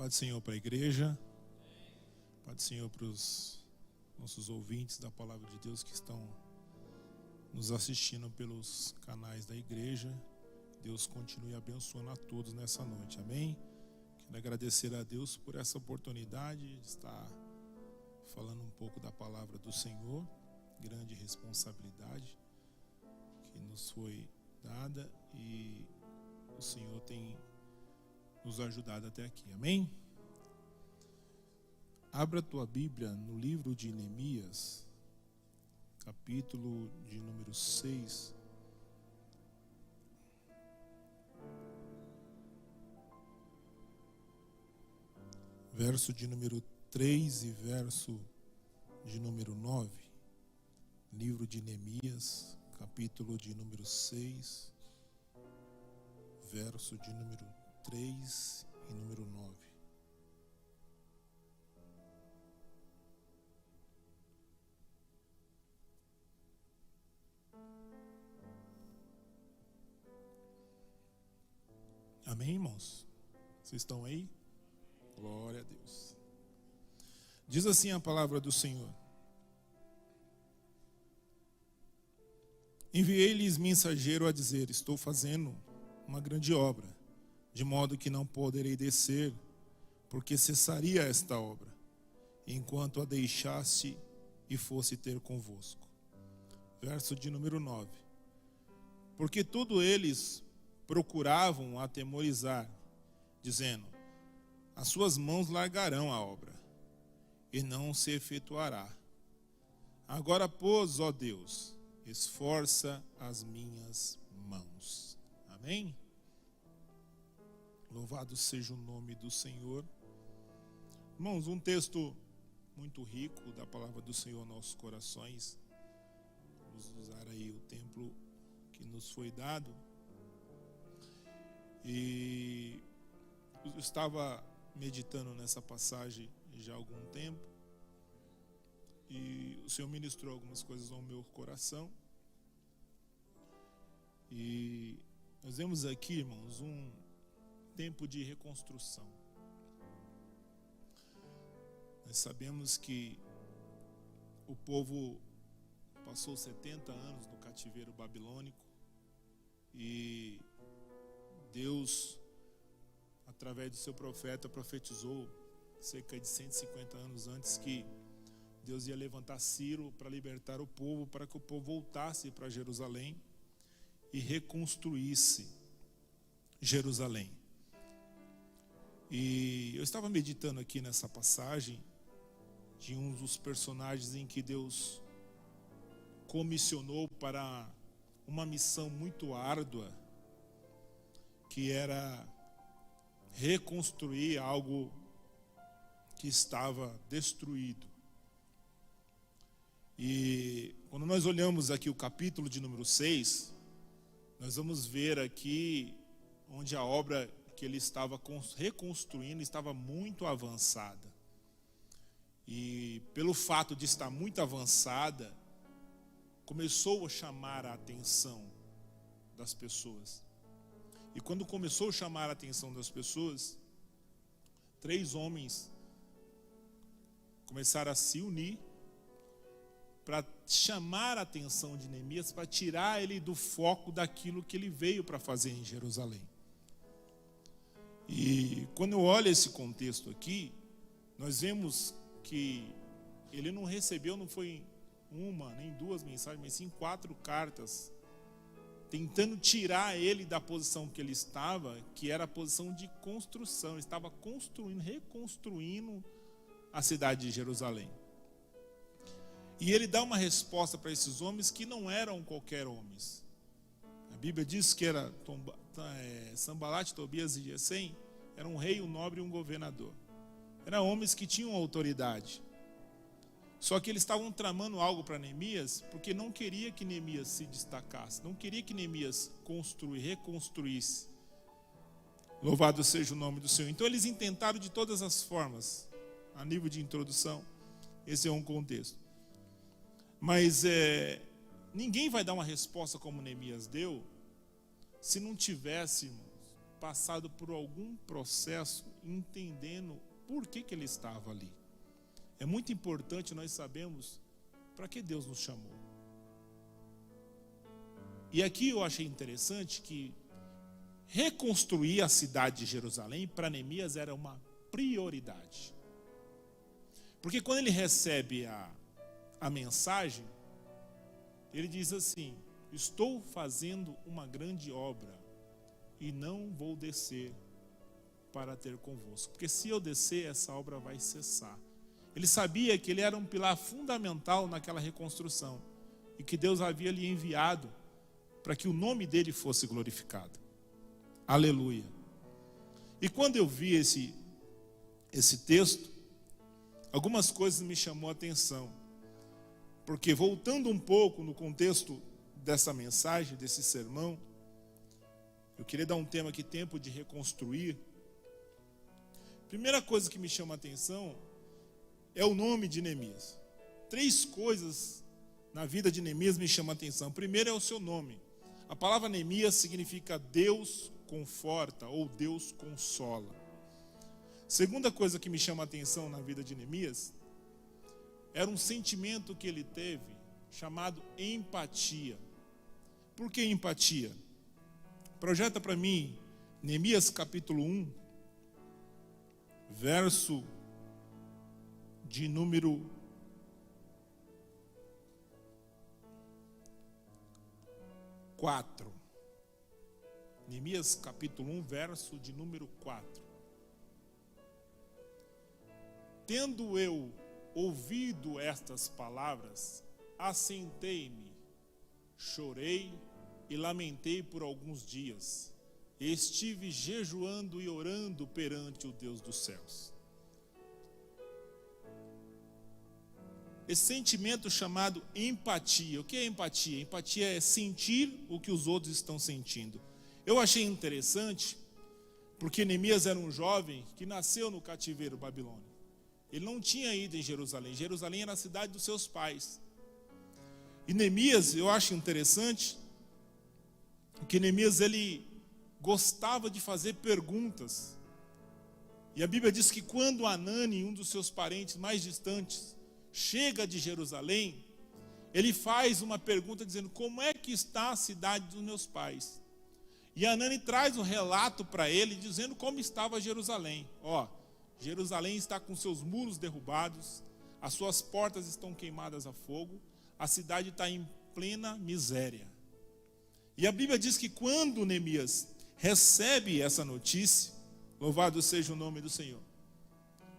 Paz do Senhor para a igreja, paz do Senhor para os nossos ouvintes da Palavra de Deus que estão nos assistindo pelos canais da igreja. Deus continue abençoando a todos nessa noite, amém? Quero agradecer a Deus por essa oportunidade de estar falando um pouco da Palavra do Senhor, grande responsabilidade que nos foi dada e o Senhor tem nos ajudado até aqui, amém? Abra a tua Bíblia no livro de Neemias, capítulo de número 6. Verso de número 3 e verso de número 9. Livro de Neemias, capítulo de número 6, verso de número 3 e número 9. Amém, irmãos? Vocês estão aí? Glória a Deus. Diz assim a palavra do Senhor: Enviei-lhes mensageiro a dizer: estou fazendo uma grande obra, de modo que não poderei descer, porque cessaria esta obra, enquanto a deixasse e fosse ter convosco. Verso de número 9. Porque todos eles procuravam atemorizar, dizendo: as suas mãos largarão a obra, e não se efetuará. Agora, pois, ó Deus, esforça as minhas mãos. Amém? Louvado seja o nome do Senhor. Irmãos, um texto muito rico da palavra do Senhor aos nossos corações. Vamos usar aí o tempo que nos foi dado. E eu estava meditando nessa passagem já há algum tempo. E o Senhor ministrou algumas coisas ao meu coração. E nós vemos aqui, irmãos, um tempo de reconstrução. Nós sabemos que o povo passou 70 anos no cativeiro babilônico e Deus, através do seu profeta, profetizou cerca de 150 anos antes que Deus ia levantar Ciro para libertar o povo, para que o povo voltasse para Jerusalém e reconstruísse Jerusalém. E eu estava meditando aqui nessa passagem de um dos personagens em que Deus comissionou para uma missão muito árdua, que era reconstruir algo que estava destruído. E quando nós olhamos aqui o capítulo de número 6, nós vamos ver aqui onde a obra que ele estava reconstruindo estava muito avançada. E pelo fato de estar muito avançada, começou a chamar a atenção das pessoas. E quando começou a chamar a atenção das pessoas, 3 homens começaram a se unir para chamar a atenção de Neemias, para tirar ele do foco daquilo que ele veio para fazer em Jerusalém. E quando eu olho esse contexto aqui, nós vemos que ele não recebeu, não foi uma, nem 2 mensagens, mas sim 4 cartas, tentando tirar ele da posição que ele estava, que era a posição de construção. Ele estava construindo, reconstruindo a cidade de Jerusalém. E ele dá uma resposta para esses homens que não eram qualquer homens. A Bíblia diz que era Sanbalate, Tobias e Gesem, era um rei, um nobre e um governador. Eram homens que tinham autoridade. Só que eles estavam tramando algo para Neemias, porque não queria que Neemias se destacasse, não queria que Neemias reconstruísse. Louvado seja o nome do Senhor. Então eles intentaram de todas as formas, a nível de introdução. Esse é um contexto. Mas ninguém vai dar uma resposta como Neemias deu, se não tivesse passado por algum processo entendendo por que ele estava ali. É muito importante nós sabermos para que Deus nos chamou. E aqui eu achei interessante que reconstruir a cidade de Jerusalém para Neemias era uma prioridade. Porque quando ele recebe a mensagem, ele diz assim: estou fazendo uma grande obra e não vou descer para ter convosco, porque se eu descer, essa obra vai cessar. Ele sabia que ele era um pilar fundamental naquela reconstrução e que Deus havia lhe enviado para que o nome dele fosse glorificado. Aleluia. E quando eu vi esse texto, algumas coisas me chamou a atenção, porque voltando um pouco no contexto dessa mensagem, desse sermão, eu queria dar um tema aqui, tempo de reconstruir. Primeira coisa que me chama a atenção é o nome de Neemias. 3 coisas na vida de Neemias me chamam a atenção. Primeiro é o seu nome. A palavra Neemias significa Deus conforta ou Deus consola. Segunda coisa que me chama a atenção na vida de Neemias era um sentimento que ele teve chamado empatia. Por que empatia? Projeta para mim Neemias capítulo 1, verso de número 4. Neemias capítulo 1, verso de número 4. Tendo eu ouvido estas palavras, assentei-me, chorei e lamentei por alguns dias. Estive jejuando e orando perante o Deus dos céus. Esse sentimento chamado empatia. O que é empatia? Empatia é sentir o que os outros estão sentindo. Eu achei interessante, porque Neemias era um jovem que nasceu no cativeiro babilônico. Ele não tinha ido em Jerusalém. Jerusalém era a cidade dos seus pais. E Neemias, eu acho interessante, porque Neemias ele gostava de fazer perguntas. E a Bíblia diz que quando Anani, um dos seus parentes mais distantes, chega de Jerusalém, ele faz uma pergunta dizendo: como é que está a cidade dos meus pais? E Anani traz um relato para ele dizendo como estava Jerusalém. Jerusalém está com seus muros derrubados, as suas portas estão queimadas a fogo, a cidade está em plena miséria. E a Bíblia diz que quando Neemias recebe essa notícia, louvado seja o nome do Senhor,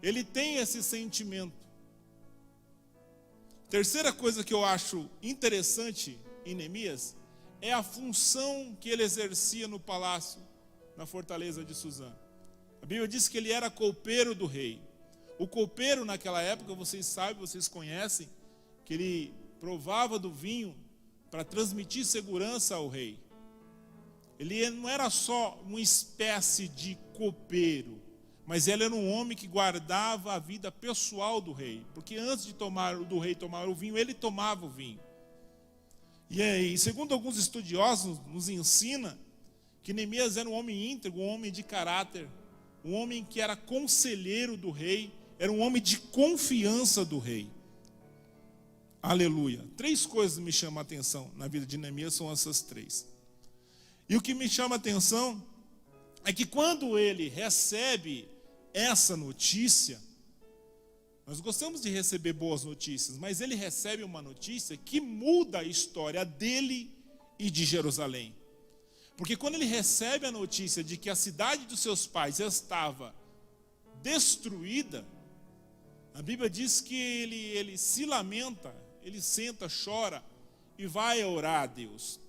ele tem esse sentimento. Terceira coisa que eu acho interessante em Neemias é a função que ele exercia no palácio, na fortaleza de Suzã. A Bíblia diz que ele era copeiro do rei. O copeiro naquela época, vocês sabem, vocês conhecem, que ele provava do vinho para transmitir segurança ao rei. Ele não era só uma espécie de copeiro, mas ele era um homem que guardava a vida pessoal do rei, porque antes do rei tomar o vinho, ele tomava o vinho. E aí, segundo alguns estudiosos, nos ensina que Neemias era um homem íntegro, um homem de caráter, um homem que era conselheiro do rei, era um homem de confiança do rei. Aleluia. 3 coisas me chamam a atenção na vida de Neemias, são essas 3. E o que me chama a atenção é que quando ele recebe essa notícia, nós gostamos de receber boas notícias, mas ele recebe uma notícia que muda a história dele e de Jerusalém. Porque quando ele recebe a notícia de que a cidade dos seus pais estava destruída, a Bíblia diz que ele se lamenta, ele senta, chora e vai orar a Deus.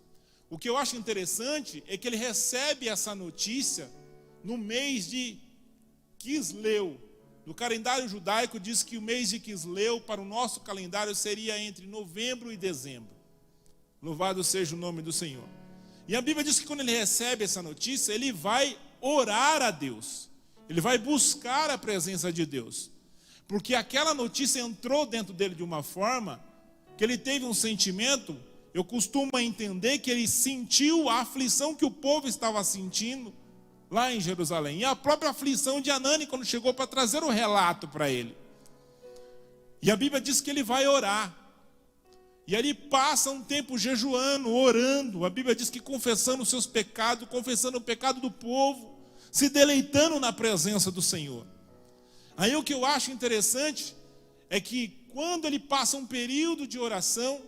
O que eu acho interessante é que ele recebe essa notícia no mês de Quisleu. No calendário judaico diz que o mês de Quisleu para o nosso calendário seria entre novembro e dezembro. Louvado seja o nome do Senhor. E a Bíblia diz que quando ele recebe essa notícia, ele vai orar a Deus. Ele vai buscar a presença de Deus. Porque aquela notícia entrou dentro dele de uma forma que ele teve um sentimento. Eu costumo entender que ele sentiu a aflição que o povo estava sentindo lá em Jerusalém. E a própria aflição de Anani, quando chegou para trazer o relato para ele. E a Bíblia diz que ele vai orar. E ali passa um tempo jejuando, orando. A Bíblia diz que confessando os seus pecados, confessando o pecado do povo, se deleitando na presença do Senhor. Aí o que eu acho interessante é que quando ele passa um período de oração,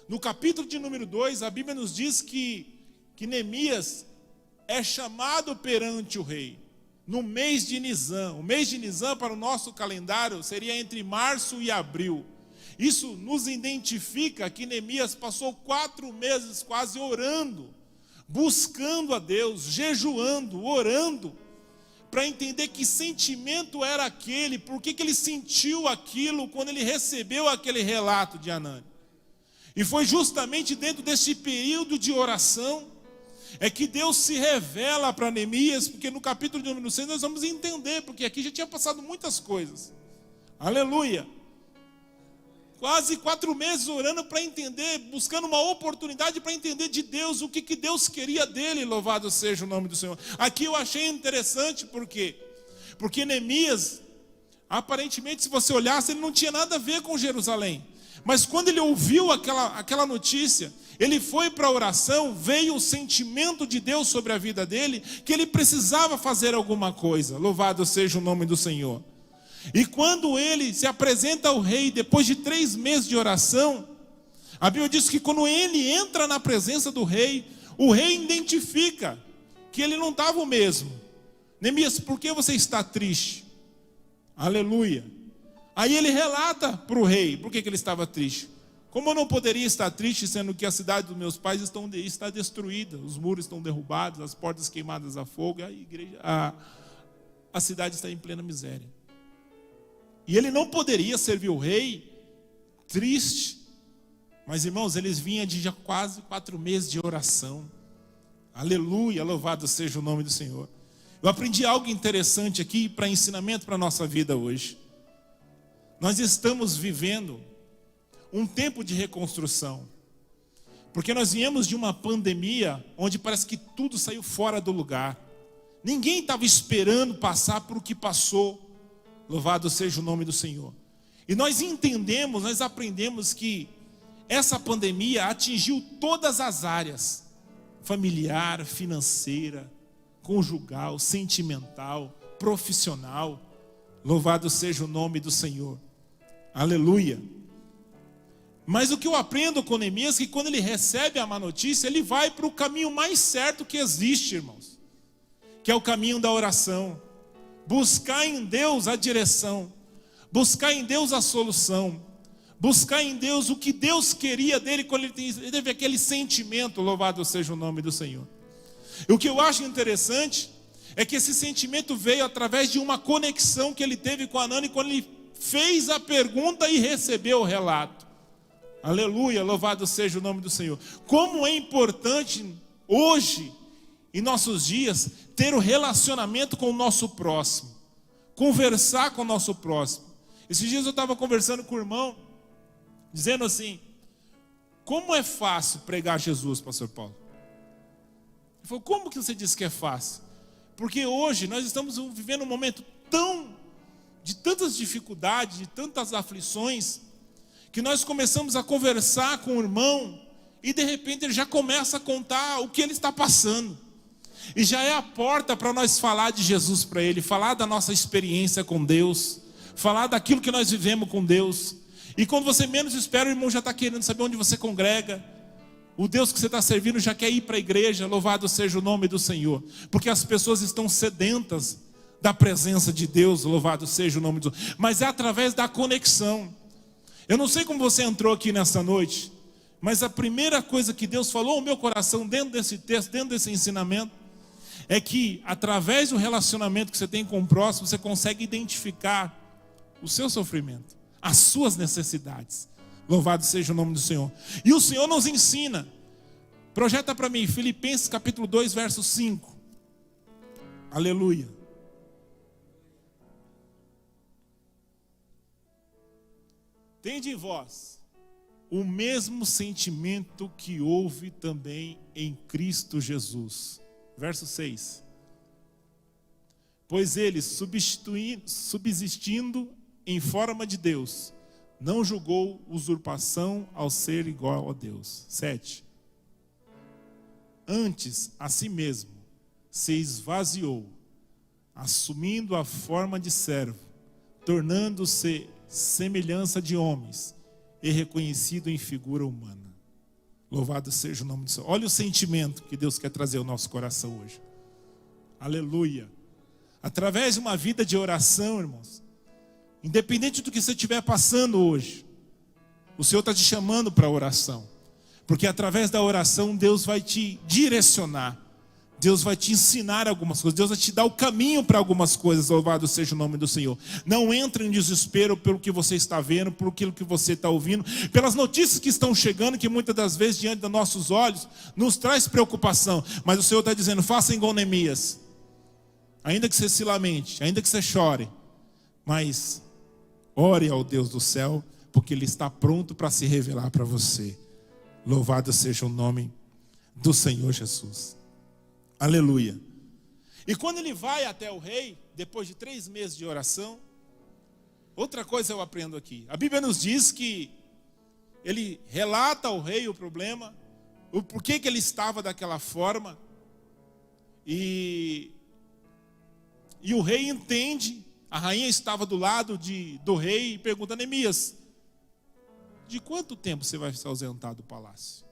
no capítulo de número 2, a Bíblia nos diz que Neemias é chamado perante o rei, no mês de Nisan. O mês de Nisan para o nosso calendário seria entre março e abril. Isso nos identifica que Neemias passou 4 meses quase orando, buscando a Deus, jejuando, orando, para entender que sentimento era aquele, por que ele sentiu aquilo quando ele recebeu aquele relato de Anani. E foi justamente dentro desse período de oração é que Deus se revela para Neemias, porque no capítulo de número 6 nós vamos entender, porque aqui já tinha passado muitas coisas. Aleluia! Quase 4 meses orando para entender, buscando uma oportunidade para entender de Deus, o que Deus queria dele, louvado seja o nome do Senhor. Aqui eu achei interessante, por quê? Porque Neemias, aparentemente, se você olhasse, ele não tinha nada a ver com Jerusalém. Mas quando ele ouviu aquela notícia, ele foi para a oração, veio o sentimento de Deus sobre a vida dele, que ele precisava fazer alguma coisa, louvado seja o nome do Senhor. E quando ele se apresenta ao rei, depois de 3 meses de oração, a Bíblia diz que quando ele entra na presença do rei, o rei identifica que ele não estava o mesmo. Neemias, por que você está triste? Aleluia. Aí ele relata para o rei, por que ele estava triste? Como eu não poderia estar triste, sendo que a cidade dos meus pais está destruída, os muros estão derrubados, as portas queimadas a fogo, a cidade está em plena miséria. E ele não poderia servir o rei triste. Mas irmãos, eles vinham de já quase 4 meses de oração. Aleluia, louvado seja o nome do Senhor. Eu aprendi algo interessante aqui para ensinamento para a nossa vida hoje. Nós estamos vivendo um tempo de reconstrução. Porque nós viemos de uma pandemia onde parece que tudo saiu fora do lugar. Ninguém estava esperando passar por o que passou. Louvado seja o nome do Senhor. E nós entendemos, nós aprendemos que essa pandemia atingiu todas as áreas: familiar, financeira, conjugal, sentimental, profissional. Louvado seja o nome do Senhor. Aleluia. Mas o que eu aprendo com Neemias é que quando ele recebe a má notícia, ele vai para o caminho mais certo que existe, irmãos, que é o caminho da oração. Buscar em Deus a direção, buscar em Deus a solução, buscar em Deus o que Deus queria dele quando ele teve aquele sentimento, louvado seja o nome do Senhor. E o que eu acho interessante é que esse sentimento veio através de uma conexão que ele teve com Anani quando ele fez a pergunta e recebeu o relato. Aleluia, louvado seja o nome do Senhor. Como é importante hoje, em nossos dias, ter o relacionamento com o nosso próximo, conversar com o nosso próximo. Esses dias eu estava conversando com o irmão, dizendo assim: como é fácil pregar Jesus, pastor Paulo? Ele falou: como que você diz que é fácil? Porque hoje nós estamos vivendo um momento de tantas dificuldades, de tantas aflições, que nós começamos a conversar com o irmão e de repente ele já começa a contar o que ele está passando. E já é a porta para nós falar de Jesus para ele, falar da nossa experiência com Deus, falar daquilo que nós vivemos com Deus. E quando você menos espera, o irmão já está querendo saber onde você congrega. O Deus que você está servindo já quer ir para a igreja, louvado seja o nome do Senhor. Porque as pessoas estão sedentas da presença de Deus, louvado seja o nome do Senhor. Mas é através da conexão. Eu não sei como você entrou aqui nessa noite, mas a primeira coisa que Deus falou ao meu coração dentro desse texto, dentro desse ensinamento, é que através do relacionamento que você tem com o próximo, você consegue identificar o seu sofrimento, as suas necessidades. Louvado seja o nome do Senhor. E o Senhor nos ensina. Projeta para mim Filipenses capítulo 2, verso 5. Aleluia. Tende em vós o mesmo sentimento que houve também em Cristo Jesus. Verso 6. Pois ele, subsistindo em forma de Deus, não julgou usurpação ao ser igual a Deus. 7. Antes, a si mesmo, se esvaziou, assumindo a forma de servo, tornando-se semelhança de homens e reconhecido em figura humana. Louvado seja o nome do Senhor. Olha o sentimento que Deus quer trazer ao nosso coração hoje. Aleluia. Através de uma vida de oração, irmãos, independente do que você estiver passando hoje, o Senhor está te chamando para a oração. Porque através da oração Deus vai te direcionar. Deus vai te ensinar algumas coisas. Deus vai te dar o caminho para algumas coisas. Louvado seja o nome do Senhor. Não entre em desespero pelo que você está vendo, por aquilo que você está ouvindo, pelas notícias que estão chegando, que muitas das vezes diante dos nossos olhos nos traz preocupação. Mas o Senhor está dizendo, faça igual Neemias. Ainda que você se lamente, ainda que você chore, mas ore ao Deus do céu, porque Ele está pronto para se revelar para você. Louvado seja o nome do Senhor Jesus. Aleluia. E quando ele vai até o rei, depois de 3 meses de oração, outra coisa eu aprendo aqui. A Bíblia nos diz que ele relata ao rei o problema, o porquê que ele estava daquela forma, e o rei entende. A rainha estava do lado do rei e pergunta a Neemias, de quanto tempo você vai se ausentar do palácio?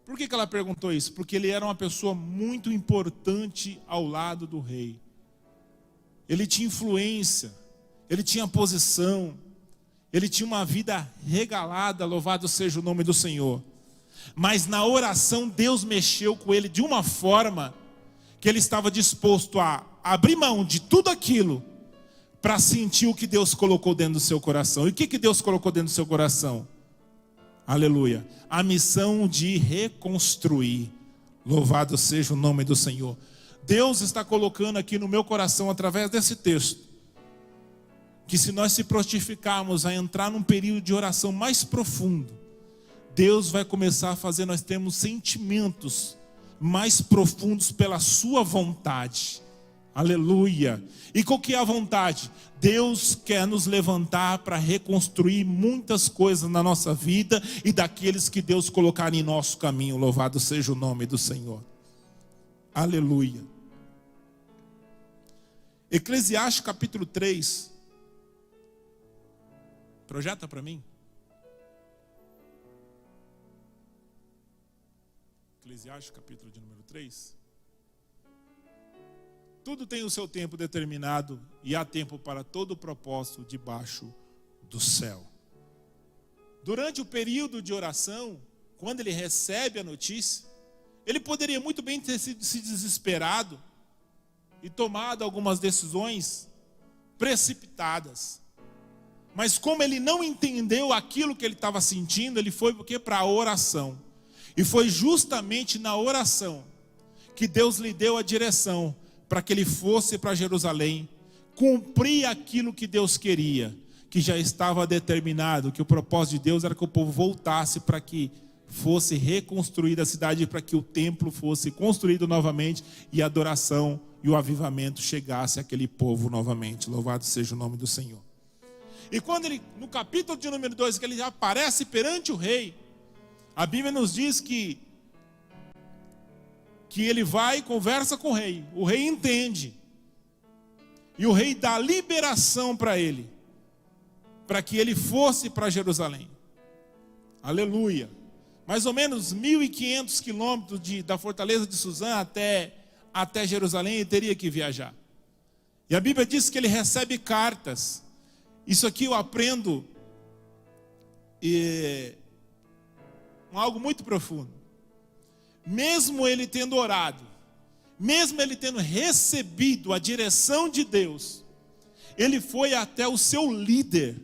Por que ela perguntou isso? Porque ele era uma pessoa muito importante ao lado do rei. Ele tinha influência, ele tinha posição, ele tinha uma vida regalada, louvado seja o nome do Senhor. Mas na oração Deus mexeu com ele de uma forma que ele estava disposto a abrir mão de tudo aquilo para sentir o que Deus colocou dentro do seu coração. E o que Deus colocou dentro do seu coração? Aleluia. A missão de reconstruir. Louvado seja o nome do Senhor. Deus está colocando aqui no meu coração, através desse texto, que se nós se prontificarmos a entrar num período de oração mais profundo, Deus vai começar a fazer nós termos sentimentos mais profundos pela sua vontade. Aleluia. E qual que é a vontade? Deus quer nos levantar para reconstruir muitas coisas na nossa vida e daqueles que Deus colocar em nosso caminho. Louvado seja o nome do Senhor. Aleluia. Eclesiastes capítulo 3. Projeta para mim. Eclesiastes capítulo de número 3. Tudo tem o seu tempo determinado e há tempo para todo o propósito debaixo do céu. Durante o período de oração, quando ele recebe a notícia, ele poderia muito bem ter se desesperado e tomado algumas decisões precipitadas. Mas como ele não entendeu aquilo que ele estava sentindo, ele foi para a oração. E foi justamente na oração que Deus lhe deu a direção para que ele fosse para Jerusalém, cumprir aquilo que Deus queria, que já estava determinado, que o propósito de Deus era que o povo voltasse para que fosse reconstruída a cidade, para que o templo fosse construído novamente e a adoração e o avivamento chegasse àquele povo novamente. Louvado seja o nome do Senhor. E quando ele, no capítulo de número 2, que ele já aparece perante o rei, a Bíblia nos diz que ele vai e conversa com o rei entende, e o rei dá liberação para ele, para que ele fosse para Jerusalém. Aleluia. Mais ou menos 1.500 quilômetros da fortaleza de Suzã até Jerusalém ele teria que viajar. E a Bíblia diz que ele recebe cartas. Isso aqui eu aprendo algo muito profundo. Mesmo ele tendo orado, mesmo ele tendo recebido a direção de Deus, ele foi até o seu líder,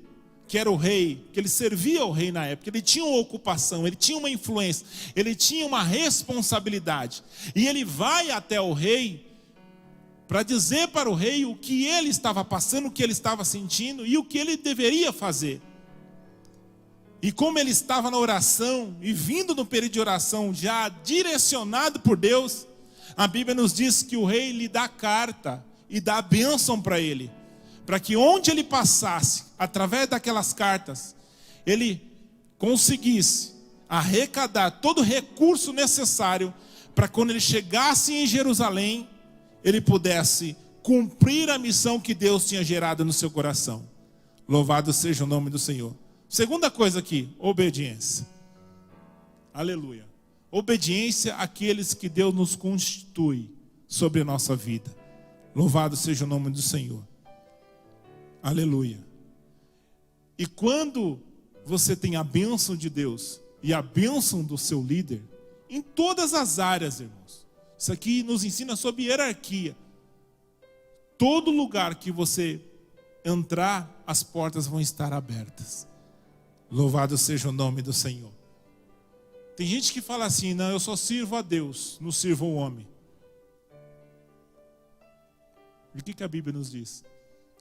que era o rei, que ele servia ao rei na época. Ele tinha uma ocupação, ele tinha uma influência, ele tinha uma responsabilidade. E ele vai até o rei para dizer para o rei o que ele estava passando, o que ele estava sentindo e o que ele deveria fazer. E como ele estava na oração, e vindo no período de oração, já direcionado por Deus, a Bíblia nos diz que o rei lhe dá carta, e dar bênção para ele, para que onde ele passasse, através daquelas cartas, ele conseguisse arrecadar todo o recurso necessário para quando ele chegasse em Jerusalém, ele pudesse cumprir a missão que Deus tinha gerado no seu coração. Louvado seja o nome do Senhor. Segunda coisa aqui, obediência. Aleluia. Obediência àqueles que Deus nos constitui sobre a nossa vida. Louvado seja o nome do Senhor. Aleluia. E quando você tem a bênção de Deus e a bênção do seu líder, em todas as áreas, irmãos. Isso aqui nos ensina sobre hierarquia. Todo lugar que você entrar, as portas vão estar abertas. Louvado seja o nome do Senhor. Tem gente que fala assim: não, eu só sirvo a Deus, não sirvo ao homem. E o que a Bíblia nos diz?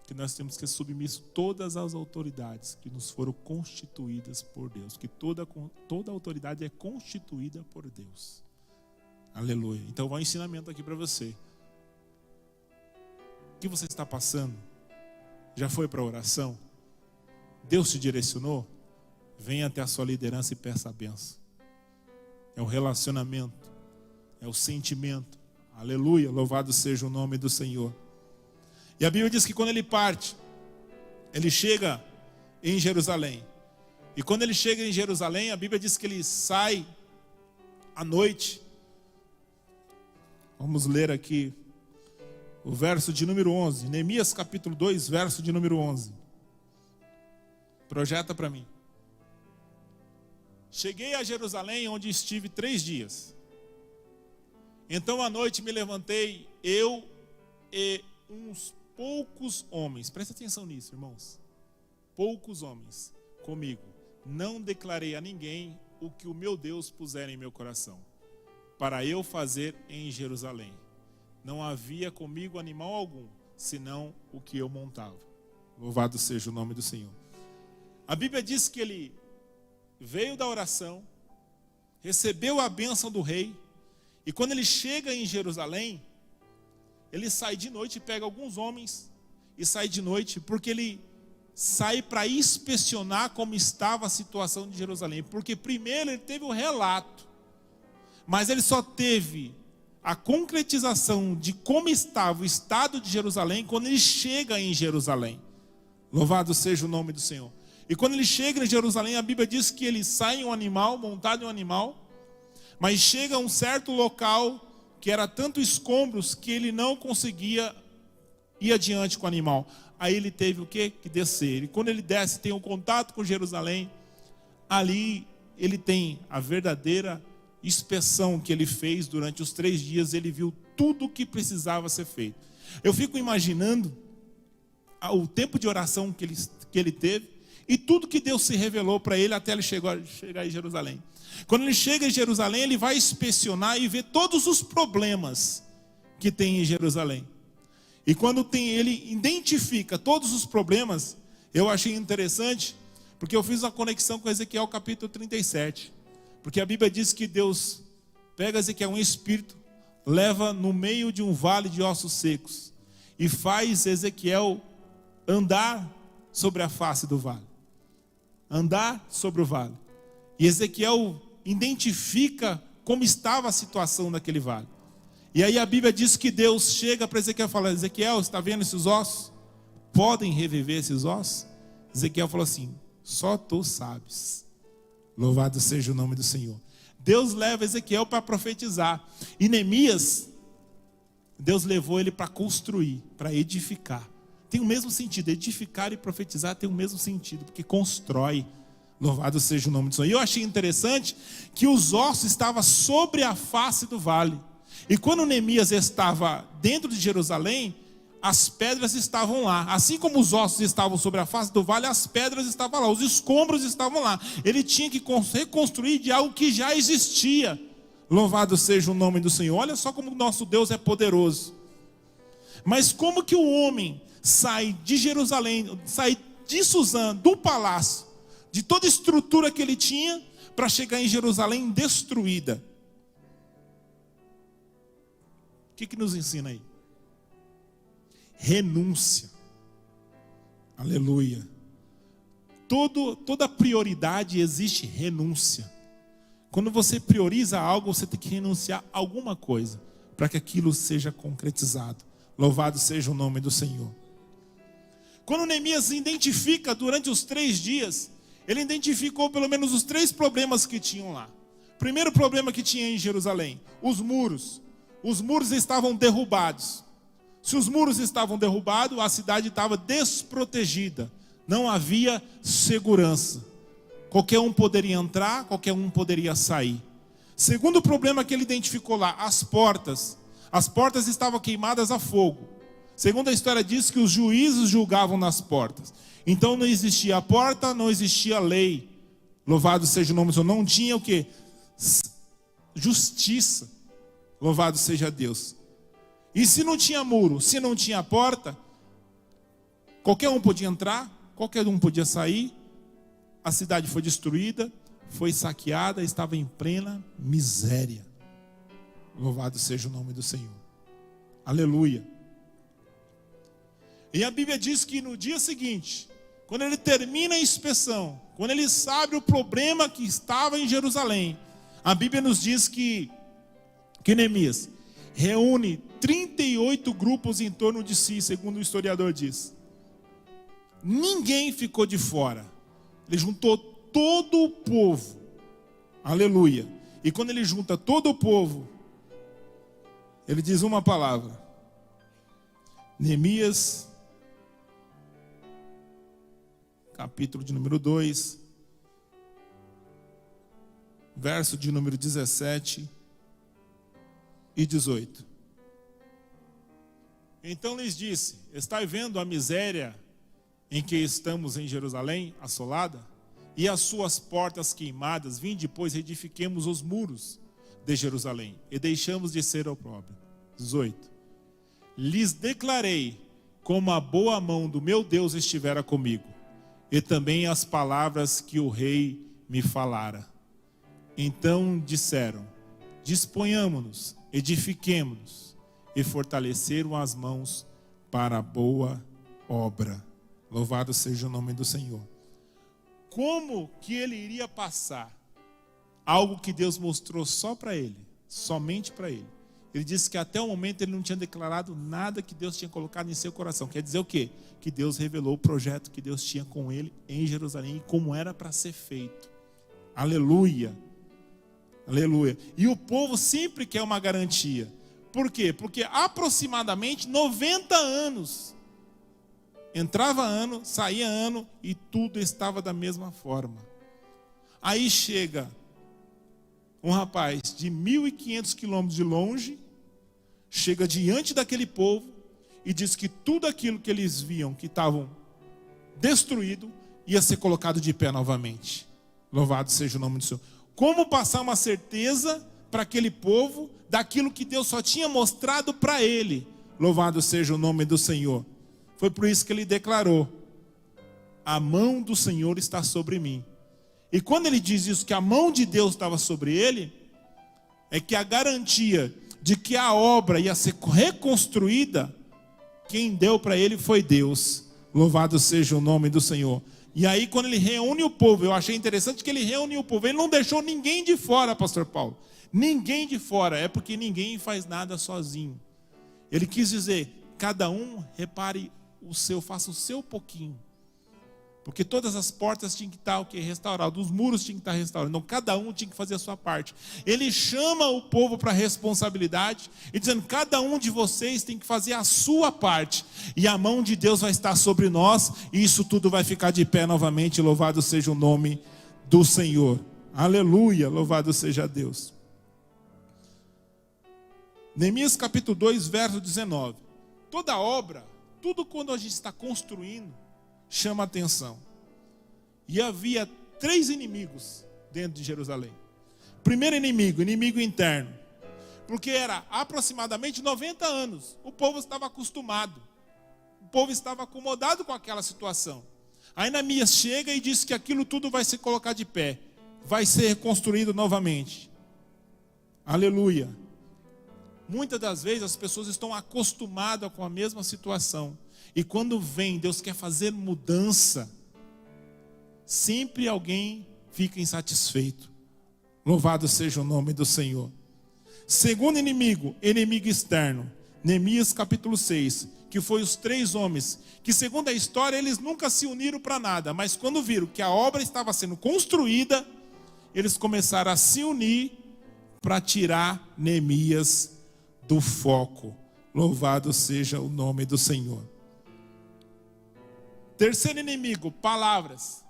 Que nós temos que ser submissos a todas as autoridades que nos foram constituídas por Deus. Que toda autoridade é constituída por Deus. Aleluia. Então vai um ensinamento aqui para você. O que você está passando? Já foi para a oração? Deus te direcionou? Venha até a sua liderança e peça a bênção. É o relacionamento, é o sentimento. Aleluia, louvado seja o nome do Senhor. E a Bíblia diz que quando ele parte, ele chega em Jerusalém. E quando ele chega em Jerusalém, a Bíblia diz que ele sai à noite. Vamos ler aqui o verso de número 11. Neemias capítulo 2, verso de número 11. Projeta para mim. Cheguei a Jerusalém, onde estive 3 dias. Então à noite me levantei, eu e uns poucos homens. Presta atenção nisso, irmãos. Poucos homens comigo. Não declarei a ninguém o que o meu Deus puser em meu coração, para eu fazer em Jerusalém. Não havia comigo animal algum, senão o que eu montava. Louvado seja o nome do Senhor. A Bíblia diz que ele veio da oração, recebeu a bênção do rei, e quando ele chega em Jerusalém, ele sai de noite e pega alguns homens e sai de noite, porque ele sai para inspecionar como estava a situação de Jerusalém. Porque primeiro ele teve o relato, mas ele só teve a concretização de como estava o estado de Jerusalém quando ele chega em Jerusalém. Louvado seja o nome do Senhor. E quando ele chega em Jerusalém, a Bíblia diz que ele sai em um animal, montado em um animal, mas chega a um certo local que era tanto escombros que ele não conseguia ir adiante com o animal. Aí ele teve o quê? Que descer. E quando ele desce, tem um contato com Jerusalém. Ali ele tem a verdadeira inspeção que ele fez durante os 3 dias. Ele viu tudo o que precisava ser feito. Eu fico imaginando o tempo de oração que ele teve e tudo que Deus se revelou para ele até ele chegar em Jerusalém. Quando ele chega em Jerusalém, ele vai inspecionar e ver todos os problemas que tem em Jerusalém. E quando ele identifica todos os problemas, eu achei interessante, porque eu fiz uma conexão com Ezequiel capítulo 37. Porque a Bíblia diz que Deus pega Ezequiel, um espírito, leva no meio de um vale de ossos secos e faz Ezequiel andar sobre a face do vale. Andar sobre o vale. E Ezequiel identifica como estava a situação daquele vale. E aí a Bíblia diz que Deus chega para Ezequiel e fala: Ezequiel, está vendo esses ossos? Podem reviver esses ossos? Ezequiel falou assim: só tu sabes. Louvado seja o nome do Senhor. Deus leva Ezequiel para profetizar. E Neemias, Deus levou ele para construir, para edificar. Tem o mesmo sentido, edificar e profetizar tem o mesmo sentido, porque constrói. Louvado seja o nome do Senhor. E eu achei interessante que os ossos estavam sobre a face do vale. E quando Neemias estava dentro de Jerusalém, as pedras estavam lá. Assim como os ossos estavam sobre a face do vale, as pedras estavam lá, os escombros estavam lá. Ele tinha que reconstruir de algo que já existia. Louvado seja o nome do Senhor. Olha só como o nosso Deus é poderoso. Mas como que o homem sai de Jerusalém, sai de Suzã, do palácio, de toda a estrutura que ele tinha, para chegar em Jerusalém destruída? O que nos ensina aí? renúncia. Aleluia. Toda prioridade existe renúncia. Quando você prioriza algo, você tem que renunciar a alguma coisa para que aquilo seja concretizado. Louvado seja o nome do Senhor. Quando Neemias identifica durante os 3 dias, ele identificou pelo menos os 3 problemas que tinham lá. Primeiro problema que tinha em Jerusalém, os muros. Os muros estavam derrubados. Se os muros estavam derrubados, a cidade estava desprotegida. Não havia segurança. Qualquer um poderia entrar, qualquer um poderia sair. Segundo problema que ele identificou lá, as portas. As portas estavam queimadas a fogo. Segundo a história diz que os juízes julgavam nas portas. Então não existia a porta, não existia lei. Louvado seja o nome do Senhor. Não tinha o quê? Justiça. Louvado seja Deus. E se não tinha muro, se não tinha porta, qualquer um podia entrar, qualquer um podia sair. A cidade foi destruída, foi saqueada, estava em plena miséria. Louvado seja o nome do Senhor. Aleluia. E a Bíblia diz que no dia seguinte, quando ele termina a inspeção, quando ele sabe o problema que estava em Jerusalém, a Bíblia nos diz que Neemias reúne 38 grupos em torno de si, segundo o historiador diz. Ninguém ficou de fora. Ele juntou todo o povo. Aleluia. E quando ele junta todo o povo, ele diz uma palavra. Neemias, capítulo de número 2, verso de número 17 e 18. Então lhes disse: estai vendo a miséria em que estamos em Jerusalém, assolada, e as suas portas queimadas? Vinde, pois, reedifiquemos os muros de Jerusalém, e deixamos de ser opróbrio. 18. Lhes declarei como a boa mão do meu Deus estivera comigo, e também as palavras que o rei me falara. Então disseram: disponhamo-nos, edifiquemo-nos, e fortaleceram as mãos para a boa obra. Louvado seja o nome do Senhor. Como que ele iria passar algo que Deus mostrou só para ele, somente para ele? Ele disse que até o momento ele não tinha declarado nada que Deus tinha colocado em seu coração. Quer dizer o quê? Que Deus revelou o projeto que Deus tinha com ele em Jerusalém e como era para ser feito. Aleluia. Aleluia. E o povo sempre quer uma garantia. Por quê? Porque aproximadamente 90 anos. Entrava ano, saía ano e tudo estava da mesma forma. Aí chega um rapaz de 1.500 quilômetros de longe, chega diante daquele povo e diz que tudo aquilo que eles viam que estavam destruído ia ser colocado de pé novamente. Louvado seja o nome do Senhor. Como passar uma certeza para aquele povo daquilo que Deus só tinha mostrado para ele? Louvado seja o nome do Senhor. Foi por isso que ele declarou: a mão do Senhor está sobre mim. E quando ele diz isso, que a mão de Deus estava sobre ele, é que a garantia de que a obra ia ser reconstruída, quem deu para ele foi Deus. Louvado seja o nome do Senhor. E aí quando ele reúne o povo, eu achei interessante que ele reuniu o povo. Ele não deixou ninguém de fora, pastor Paulo. Ninguém de fora, é porque ninguém faz nada sozinho. Ele quis dizer: cada um repare o seu, faça o seu pouquinho. Porque todas as portas tinham que estar o quê? Restauradas, os muros tinham que estar restaurados. Então cada um tinha que fazer a sua parte. Ele chama o povo para a responsabilidade e dizendo: cada um de vocês tem que fazer a sua parte. E a mão de Deus vai estar sobre nós e isso tudo vai ficar de pé novamente. Louvado seja o nome do Senhor. Aleluia, louvado seja Deus. Neemias capítulo 2, verso 19. Toda obra, tudo quando a gente está construindo, chama atenção. E havia 3 inimigos dentro de Jerusalém. Primeiro inimigo, inimigo interno. Porque era aproximadamente 90 anos. O povo estava acostumado. O povo estava acomodado com aquela situação. Aí Neemias chega e diz que aquilo tudo vai se colocar de pé. Vai ser reconstruído novamente. Aleluia. Muitas das vezes as pessoas estão acostumadas com a mesma situação. E quando vem, Deus quer fazer mudança, sempre alguém fica insatisfeito. Louvado seja o nome do Senhor. Segundo inimigo, inimigo externo. Neemias capítulo 6, que foi os 3 homens, que segundo a história eles nunca se uniram para nada, mas quando viram que a obra estava sendo construída, eles começaram a se unir para tirar Neemias do foco. Louvado seja o nome do Senhor. Terceiro inimigo, palavras.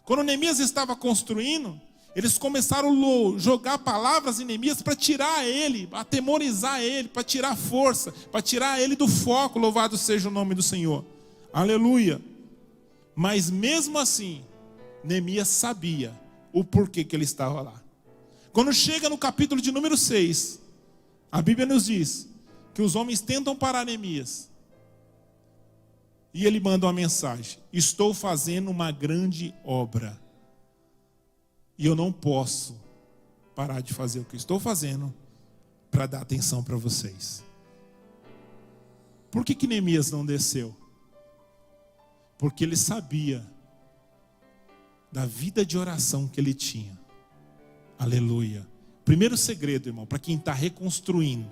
Quando Neemias estava construindo, eles começaram a jogar palavras em Neemias para tirar ele, atemorizar ele, para tirar força, para tirar ele do foco. Louvado seja o nome do Senhor. Aleluia. Mas mesmo assim, Neemias sabia o porquê que ele estava lá. Quando chega no capítulo de número 6, a Bíblia nos diz que os homens tentam parar Neemias. E ele manda uma mensagem: estou fazendo uma grande obra. E eu não posso parar de fazer o que estou fazendo para dar atenção para vocês. Por que Neemias não desceu? Porque ele sabia da vida de oração que ele tinha. Aleluia. Primeiro segredo, irmão, para quem está reconstruindo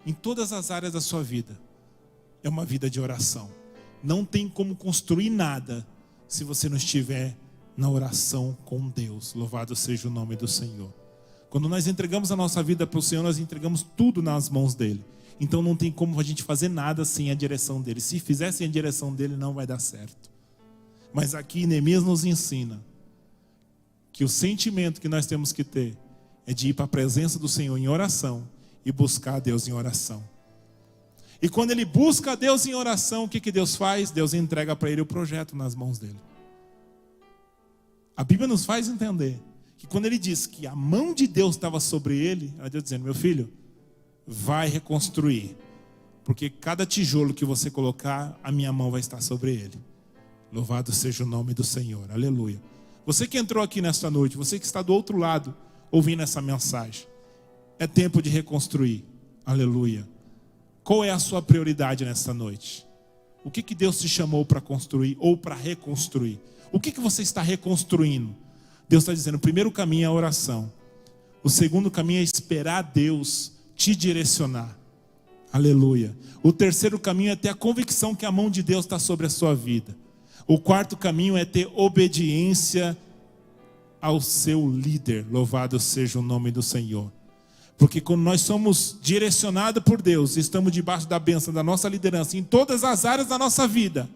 em todas as áreas da sua vida, é uma vida de oração. Não tem como construir nada se você não estiver na oração com Deus. Louvado seja o nome do Senhor. Quando nós entregamos a nossa vida para o Senhor, nós entregamos tudo nas mãos dele. Então não tem como a gente fazer nada sem a direção dele. Se fizer sem a direção dele, não vai dar certo. Mas aqui Neemias nos ensina que o sentimento que nós temos que ter é de ir para a presença do Senhor em oração e buscar a Deus em oração. E quando ele busca a Deus em oração, o que Deus faz? Deus entrega para ele o projeto nas mãos dele. A Bíblia nos faz entender que quando ele diz que a mão de Deus estava sobre ele, ela Deus dizendo: meu filho, vai reconstruir, porque cada tijolo que você colocar, a minha mão vai estar sobre ele. Louvado seja o nome do Senhor, aleluia. Você que entrou aqui nesta noite, você que está do outro lado ouvindo essa mensagem, é tempo de reconstruir, aleluia. Qual é a sua prioridade nesta noite? O que Deus te chamou para construir ou para reconstruir? O que você está reconstruindo? Deus está dizendo: o primeiro caminho é a oração. O segundo caminho é esperar Deus te direcionar. Aleluia. O terceiro caminho é ter a convicção que a mão de Deus está sobre a sua vida. O quarto caminho é ter obediência ao seu líder. Louvado seja o nome do Senhor. Porque quando nós somos direcionados por Deus, estamos debaixo da bênção da nossa liderança em todas as áreas da nossa vida,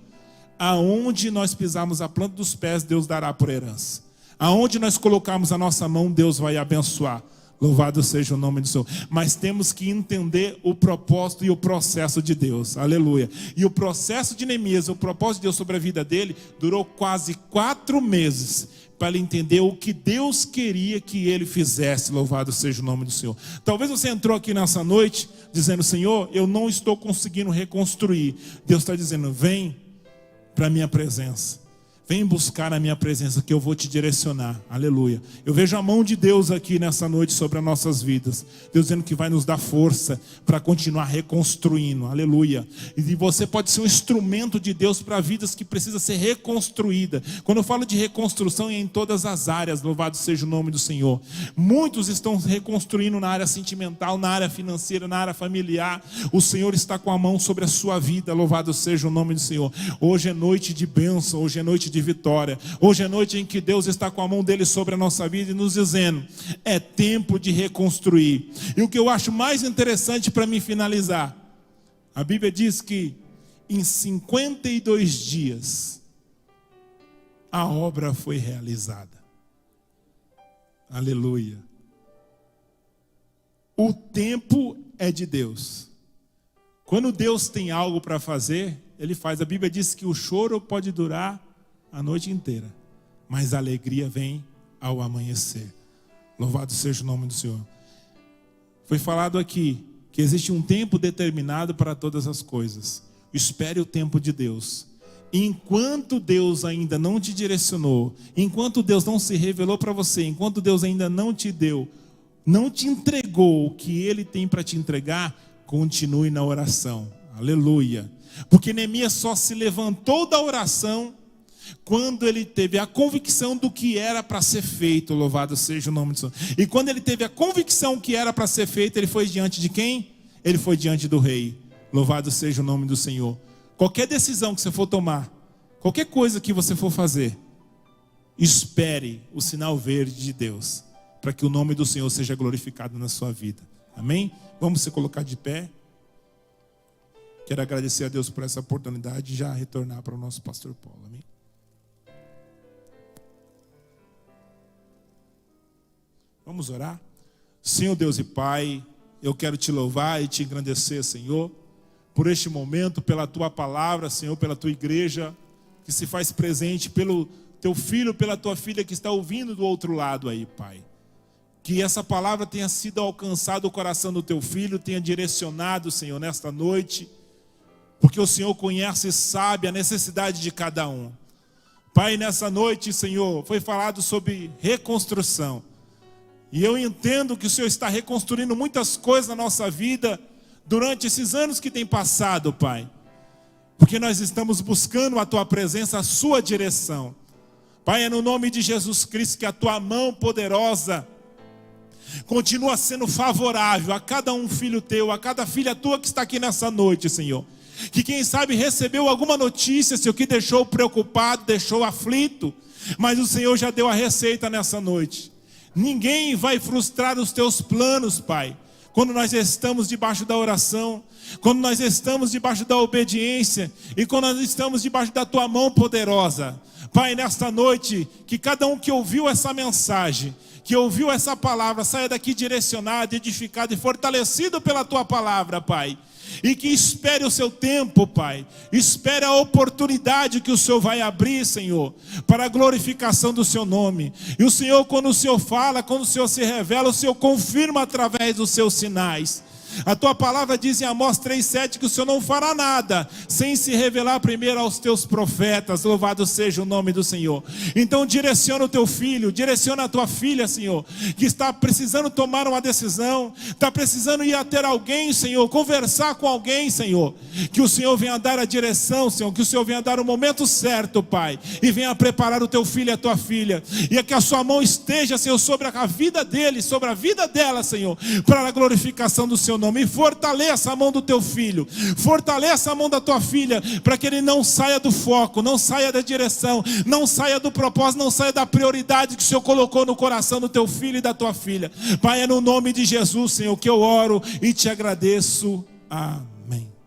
aonde nós pisarmos a planta dos pés, Deus dará por herança. Aonde nós colocarmos a nossa mão, Deus vai abençoar. Louvado seja o nome do Senhor. Mas temos que entender o propósito e o processo de Deus. Aleluia. E o processo de Neemias, o propósito de Deus sobre a vida dele, durou quase 4 meses. Para ele entender o que Deus queria que ele fizesse. Louvado seja o nome do Senhor. Talvez você entrou aqui nessa noite dizendo: Senhor, eu não estou conseguindo reconstruir. Deus está dizendo: vem para a minha presença. Vem buscar a minha presença que eu vou te direcionar. Aleluia. Eu vejo a mão de Deus aqui nessa noite sobre as nossas vidas. Deus dizendo que vai nos dar força para continuar reconstruindo. Aleluia. E você pode ser um instrumento de Deus para vidas que precisam ser reconstruídas. Quando eu falo de reconstrução, é em todas as áreas. Louvado seja o nome do Senhor. Muitos estão reconstruindo na área sentimental, na área financeira, na área familiar. O Senhor está com a mão sobre a sua vida. Louvado seja o nome do Senhor. Hoje é noite de bênção. Hoje é noite de vitória. Hoje é noite em que Deus está com a mão dele sobre a nossa vida e nos dizendo: é tempo de reconstruir. E o que eu acho mais interessante para me finalizar, a Bíblia diz que em 52 dias a obra foi realizada. Aleluia. O tempo é de Deus. Quando Deus tem algo para fazer, ele faz. A Bíblia diz que o choro pode durar a noite inteira, mas a alegria vem ao amanhecer. Louvado seja o nome do Senhor. Foi falado aqui que existe um tempo determinado para todas as coisas. Espere o tempo de Deus. Enquanto Deus ainda não te direcionou, enquanto Deus não se revelou para você, enquanto Deus ainda não te deu não te entregou o que Ele tem para te entregar, continue na oração. Aleluia. Porque Neemias só se levantou da oração quando ele teve a convicção do que era para ser feito. Louvado seja o nome do Senhor. E quando ele teve a convicção que era para ser feito, ele foi diante de quem? Ele foi diante do rei. Louvado seja o nome do Senhor. Qualquer decisão que você for tomar, qualquer coisa que você for fazer, espere o sinal verde de Deus, para que o nome do Senhor seja glorificado na sua vida. Amém? Vamos se colocar de pé. Quero agradecer a Deus por essa oportunidade e já retornar para o nosso pastor Paulo. Amém? Vamos orar? Senhor Deus e Pai, eu quero te louvar e te engrandecer, Senhor, por este momento, pela tua palavra, Senhor, pela tua igreja, que se faz presente, pelo teu filho, pela tua filha que está ouvindo do outro lado aí, Pai. Que essa palavra tenha sido alcançada o coração do teu filho, tenha direcionado, Senhor, nesta noite, porque o Senhor conhece e sabe a necessidade de cada um. Pai, nessa noite, Senhor, foi falado sobre reconstrução. E eu entendo que o Senhor está reconstruindo muitas coisas na nossa vida durante esses anos que tem passado, Pai. Porque nós estamos buscando a Tua presença, a Sua direção. Pai, é no nome de Jesus Cristo que a Tua mão poderosa continua sendo favorável a cada um filho Teu, a cada filha Tua que está aqui nessa noite, Senhor. Que quem sabe recebeu alguma notícia, Senhor, que deixou preocupado, deixou aflito, mas o Senhor já deu a receita nessa noite. Ninguém vai frustrar os Teus planos, Pai, quando nós estamos debaixo da oração, quando nós estamos debaixo da obediência e quando nós estamos debaixo da Tua mão poderosa. Pai, nesta noite, que cada um que ouviu essa mensagem, que ouviu essa palavra, saia daqui direcionado, edificado e fortalecido pela Tua palavra, Pai. E que espere o seu tempo, Pai. Espere a oportunidade que o Senhor vai abrir, Senhor, para a glorificação do Seu nome. E o Senhor, quando o Senhor fala, quando o Senhor se revela, o Senhor confirma através dos seus sinais. A Tua palavra diz em Amós 3,7 que o Senhor não fará nada sem se revelar primeiro aos Teus profetas. Louvado seja o nome do Senhor. Então direciona o Teu filho, direciona a Tua filha, Senhor, que está precisando tomar uma decisão, está precisando ir até alguém, Senhor, conversar com alguém, Senhor. Que o Senhor venha dar a direção, Senhor, que o Senhor venha dar o momento certo, Pai, e venha preparar o Teu filho e a Tua filha, e que a Sua mão esteja, Senhor, sobre a vida dele, sobre a vida dela, Senhor, para a glorificação do Seu nome. E fortaleça a mão do Teu filho, fortaleça a mão da Tua filha, para que ele não saia do foco, não saia da direção, não saia do propósito, não saia da prioridade que o Senhor colocou no coração do Teu filho e da Tua filha. Pai, é no nome de Jesus, Senhor, que eu oro e te agradeço. Amém.